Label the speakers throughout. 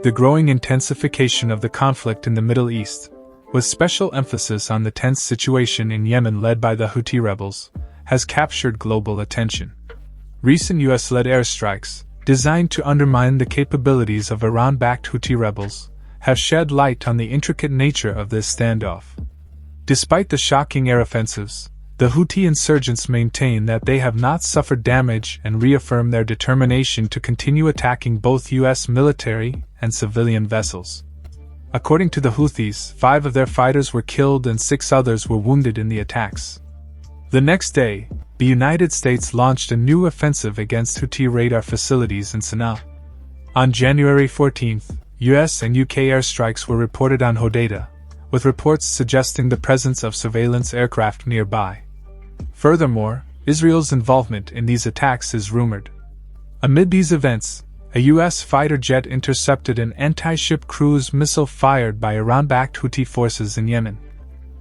Speaker 1: the growing intensification of the conflict in the Middle East, with special emphasis on the tense situation in Yemen led by the Houthi rebels, has captured global attention. Recent US-led airstrikes, designed to undermine the capabilities of Iran-backed Houthi rebels, have shed light on the intricate nature of this standoff. Despite the shocking air offensives, the Houthi insurgents maintain that they have not suffered damage and reaffirm their determination to continue attacking both U.S. military and civilian vessels. According to the Houthis, 5 of their fighters were killed and 6 others were wounded in the attacks. The next day, the United States launched a new offensive against Houthi radar facilities in Sana'a. On January 14th, U.S. and UK airstrikes were reported on Hodeidah, with reports suggesting the presence of surveillance aircraft nearby. Furthermore, Israel's involvement in these attacks is rumored. Amid these events, a U.S. fighter jet intercepted an anti-ship cruise missile fired by Iran-backed Houthi forces in Yemen.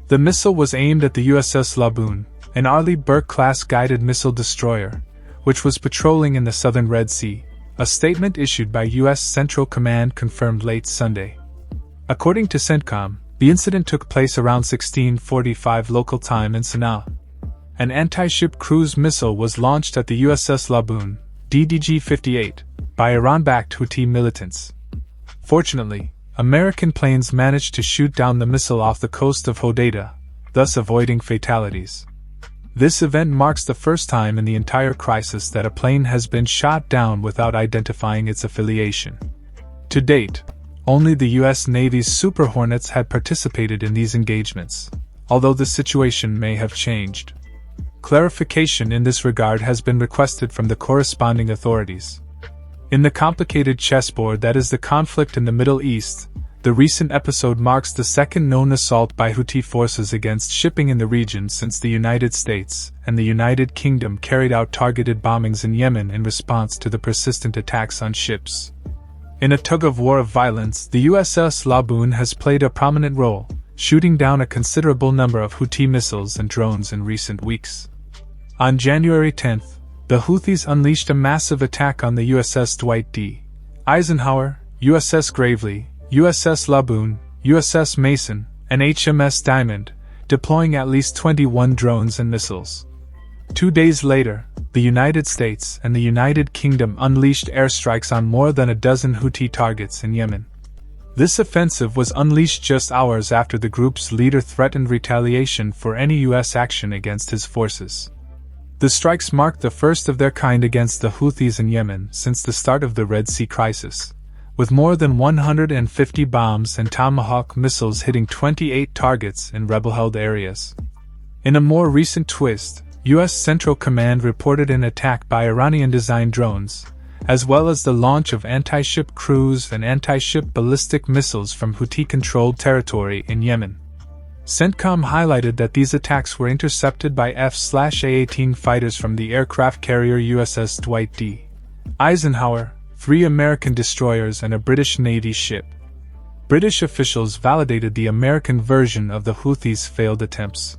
Speaker 1: The missile was aimed at the USS Laboon, an Arleigh Burke-class guided missile destroyer, which was patrolling in the southern Red Sea, a statement issued by U.S. Central Command confirmed late Sunday. According to CENTCOM, the incident took place around 16:45 local time in Sana'a. An anti-ship cruise missile was launched at the USS Laboon, DDG-58, by Iran-backed Houthi militants. Fortunately, American planes managed to shoot down the missile off the coast of Hodeidah, thus avoiding fatalities. This event marks the first time in the entire crisis that a plane has been shot down without identifying its affiliation. To date, only the U.S. Navy's Super Hornets had participated in these engagements, although the situation may have changed. Clarification in this regard has been requested from the corresponding authorities. In the complicated chessboard that is the conflict in the Middle East, the recent episode marks the second known assault by Houthi forces against shipping in the region since the United States and the United Kingdom carried out targeted bombings in Yemen in response to the persistent attacks on ships. In a tug-of-war of violence, the USS Laboon has played a prominent role, shooting down a considerable number of Houthi missiles and drones in recent weeks. On January 10th, the Houthis unleashed a massive attack on the USS Dwight D. Eisenhower, USS Gravely, USS Laboon, USS Mason, and HMS Diamond, deploying at least 21 drones and missiles. 2 days later, the United States and the United Kingdom unleashed airstrikes on more than a dozen Houthi targets in Yemen. This offensive was unleashed just hours after the group's leader threatened retaliation for any U.S. action against his forces. The strikes marked the first of their kind against the Houthis in Yemen since the start of the Red Sea crisis, with more than 150 bombs and Tomahawk missiles hitting 28 targets in rebel-held areas. In a more recent twist, U.S. Central Command reported an attack by Iranian-designed drones, as well as the launch of anti-ship cruise and anti-ship ballistic missiles from Houthi-controlled territory in Yemen. CENTCOM highlighted that these attacks were intercepted by F/A-18 fighters from the aircraft carrier USS Dwight D. Eisenhower, 3 American destroyers and a British Navy ship. British officials validated the American version of the Houthis' failed attempts.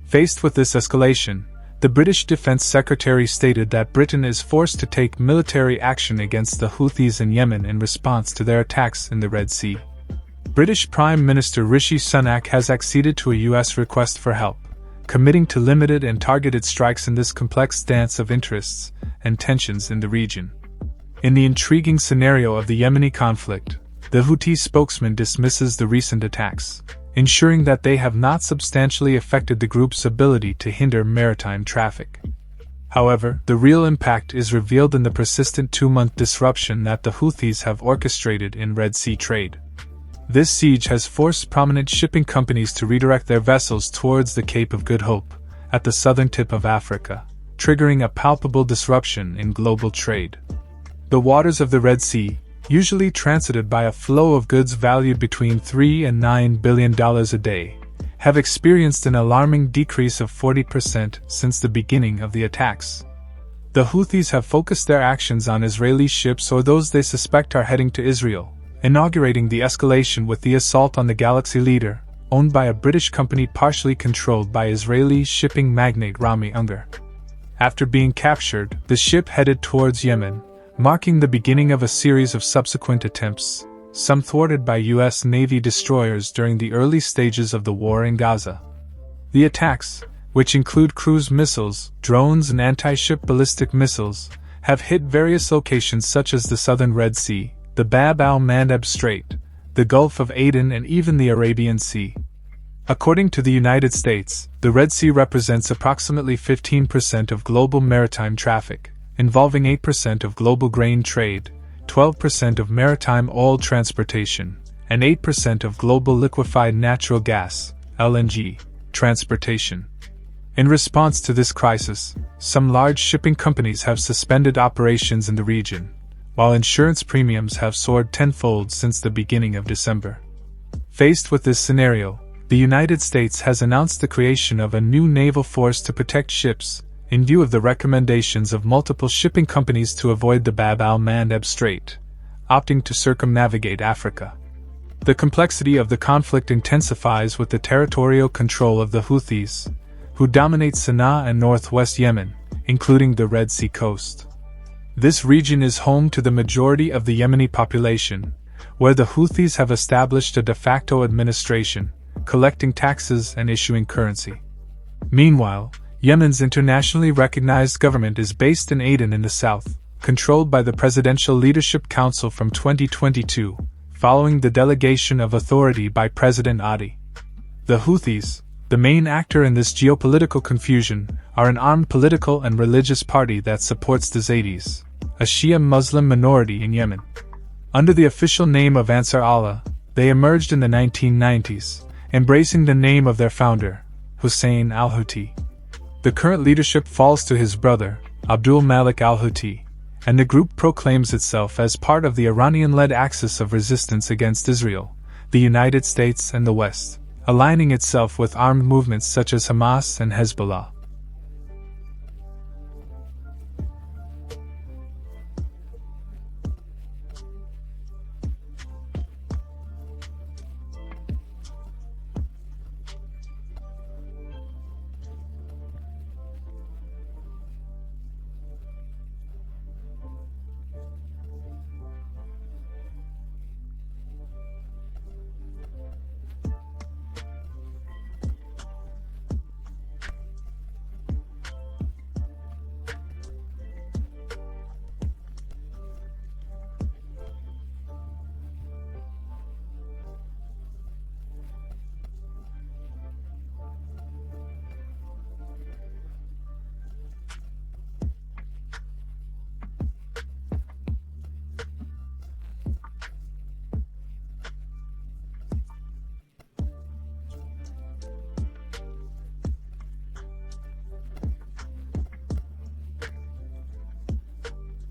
Speaker 1: Faced with this escalation, the British Defense Secretary stated that Britain is forced to take military action against the Houthis in Yemen in response to their attacks in the Red Sea. British Prime Minister Rishi Sunak has acceded to a U.S. request for help, committing to limited and targeted strikes in this complex dance of interests and tensions in the region. In the intriguing scenario of the Yemeni conflict, the Houthi spokesman dismisses the recent attacks, ensuring that they have not substantially affected the group's ability to hinder maritime traffic. However, the real impact is revealed in the persistent 2-month disruption that the Houthis have orchestrated in Red Sea trade. This siege has forced prominent shipping companies to redirect their vessels towards the Cape of Good Hope, at the southern tip of Africa, triggering a palpable disruption in global trade. The waters of the Red Sea, usually transited by a flow of goods valued between $3 and $9 billion a day, have experienced an alarming decrease of 40% since the beginning of the attacks. The Houthis have focused their actions on Israeli ships or those they suspect are heading to Israel, inaugurating the escalation with the assault on the Galaxy Leader, owned by a British company partially controlled by Israeli shipping magnate Rami Unger. After being captured, the ship headed towards Yemen, marking the beginning of a series of subsequent attempts, some thwarted by U.S. Navy destroyers during the early stages of the war in Gaza. The attacks, which include cruise missiles, drones and anti-ship ballistic missiles, have hit various locations such as the southern Red Sea, the Bab al-Mandeb Strait, the Gulf of Aden and even the Arabian Sea. According to the United States, the Red Sea represents approximately 15% of global maritime traffic, involving 8% of global grain trade, 12% of maritime oil transportation, and 8% of global liquefied natural gas, LNG, transportation. In response to this crisis, some large shipping companies have suspended operations in the region, while insurance premiums have soared tenfold since the beginning of December. Faced with this scenario, the United States has announced the creation of a new naval force to protect ships, in view of the recommendations of multiple shipping companies to avoid the Bab al-Mandeb Strait, opting to circumnavigate Africa. The complexity of the conflict intensifies with the territorial control of the Houthis, who dominate Sana'a and northwest Yemen, including the Red Sea coast. This region is home to the majority of the Yemeni population, where the Houthis have established a de facto administration, collecting taxes and issuing currency. Meanwhile, Yemen's internationally recognized government is based in Aden in the south, controlled by the Presidential Leadership Council from 2022, following the delegation of authority by President Hadi. The Houthis, the main actor in this geopolitical confusion, are an armed political and religious party that supports the Zaydis, a Shia Muslim minority in Yemen. Under the official name of Ansar Allah, they emerged in the 1990s, embracing the name of their founder, Hussein al-Houthi. The current leadership falls to his brother, Abdul Malik al-Houthi, and the group proclaims itself as part of the Iranian-led axis of resistance against Israel, the United States and the West, aligning itself with armed movements such as Hamas and Hezbollah.